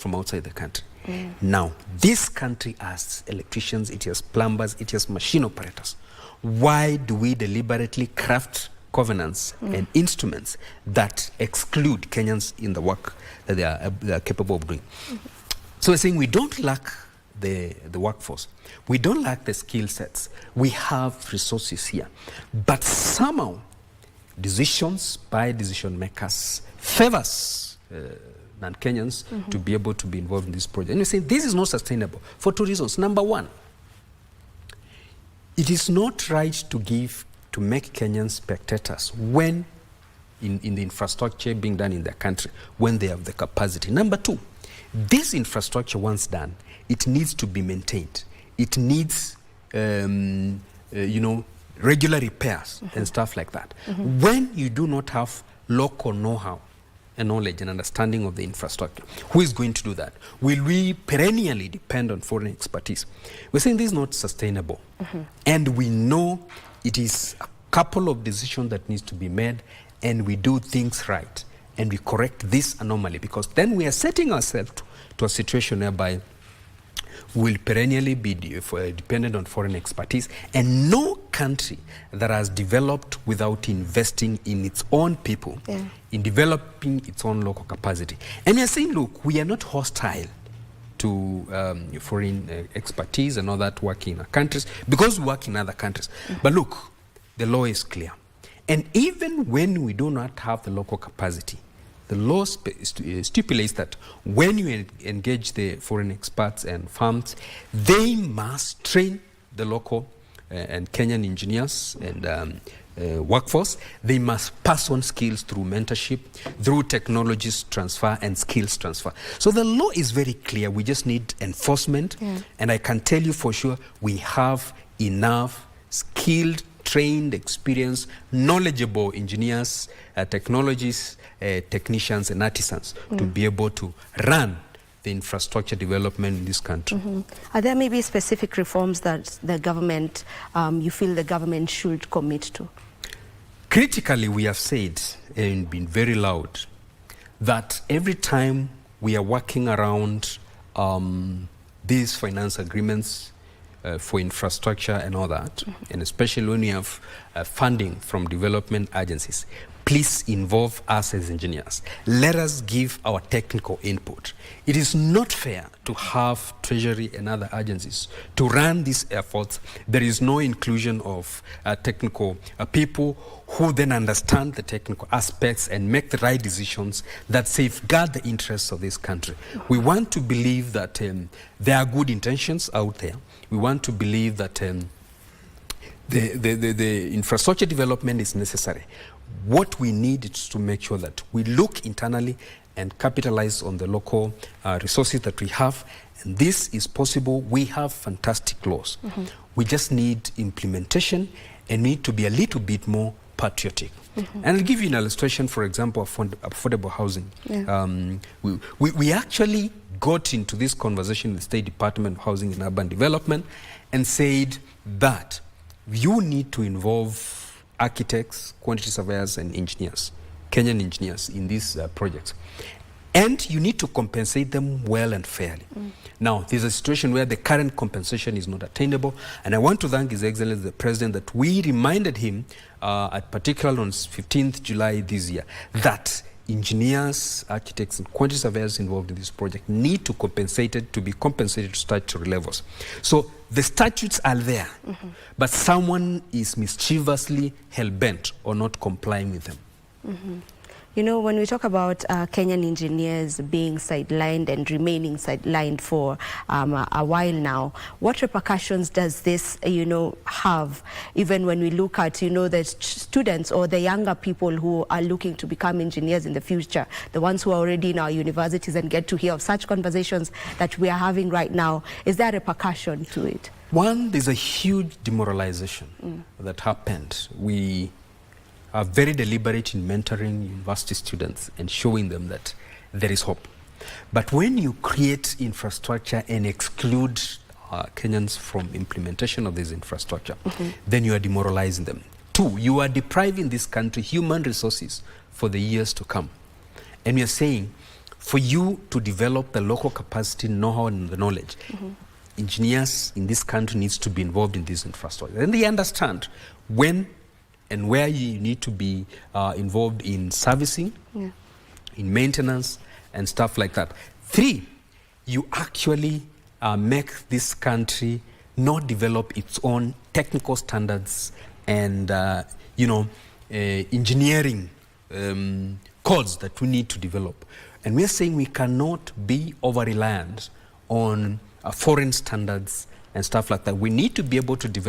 from outside the country. Now, this country has electricians, it has plumbers, it has machine operators. Why do we deliberately craft covenants and instruments that exclude Kenyans in the work that they are capable of doing? So we're saying we don't lack the workforce. We don't lack the skill sets. We have resources here. But somehow, decisions by decision makers favors non-Kenyans to be able to be involved in this project. And you say this is not sustainable for two reasons. Number one, it is not right to make Kenyans spectators when in the infrastructure being done in their country, when they have the capacity. Number two, this infrastructure once done, it needs to be maintained. It needs, regular repairs and stuff like that. When you do not have local know-how and knowledge and understanding of the infrastructure, who is going to do that? Will we perennially depend on foreign expertise? We're saying this is not sustainable. And we know it is a couple of decisions that needs to be made, and we do things right, and we correct this anomaly, because then we are setting ourselves to a situation whereby will perennially be dependent on foreign expertise, and no country that has developed without investing in its own people, in developing its own local capacity. And we are saying, look, we are not hostile to foreign expertise and all that working in our countries, because we work in other countries. But look, the law is clear. And even when we do not have the local capacity, the law stipulates that when you engage the foreign experts and firms, they must train the local and Kenyan engineers and workforce. They must pass on skills through mentorship, through technologies transfer and skills transfer. So the law is very clear. We just need enforcement. And I can tell you for sure, we have enough skilled, trained, experienced, knowledgeable engineers, technologists, technicians and artisans to be able to run the infrastructure development in this country. Are there maybe specific reforms that the government, you feel the government should commit to? Critically, we have said and been very loud that every time we are working around these finance agreements for infrastructure and all that, and especially when we have funding from development agencies, please involve us as engineers. Let us give our technical input. It is not fair to have Treasury and other agencies to run these efforts. There is no inclusion of technical people who then understand the technical aspects and make the right decisions that safeguard the interests of this country. We want to believe that there are good intentions out there. We want to believe that the infrastructure development is necessary. What we need is to make sure that we look internally and capitalize on the local resources that we have. And this is possible. We have fantastic laws. We just need implementation and need to be a little bit more patriotic. And I'll give you an illustration, for example, of affordable housing. We actually got into this conversation in the State Department of Housing and Urban Development and said that you need to involve architects, quantity surveyors and engineers, Kenyan engineers in these projects. And you need to compensate them well and fairly. Now, there's a situation where the current compensation is not attainable, and I want to thank His Excellency the President that we reminded him, particularly on 15th July this year, that engineers, architects and quantity surveyors involved in this project need to be compensated to statutory levels. So the statutes are there, but someone is mischievously hell-bent on not complying with them. You know, when we talk about Kenyan engineers being sidelined and remaining sidelined for a while now, what repercussions does this, have? Even when we look at, the students or the younger people who are looking to become engineers in the future, the ones who are already in our universities and get to hear of such conversations that we are having right now, is there a repercussion to it? One, there's a huge demoralization that happened. We are very deliberate in mentoring university students and showing them that there is hope. But when you create infrastructure and exclude Kenyans from implementation of this infrastructure, then you are demoralizing them. Two, you are depriving this country human resources for the years to come. And we are saying for you to develop the local capacity, know-how, and the knowledge, engineers in this country needs to be involved in this infrastructure. And they understand when and where you need to be involved in servicing, in maintenance, and stuff like that. 3, you actually make this country not develop its own technical standards and engineering codes that we need to develop. And we're saying we cannot be over-reliant on foreign standards and stuff like that. We need to be able to develop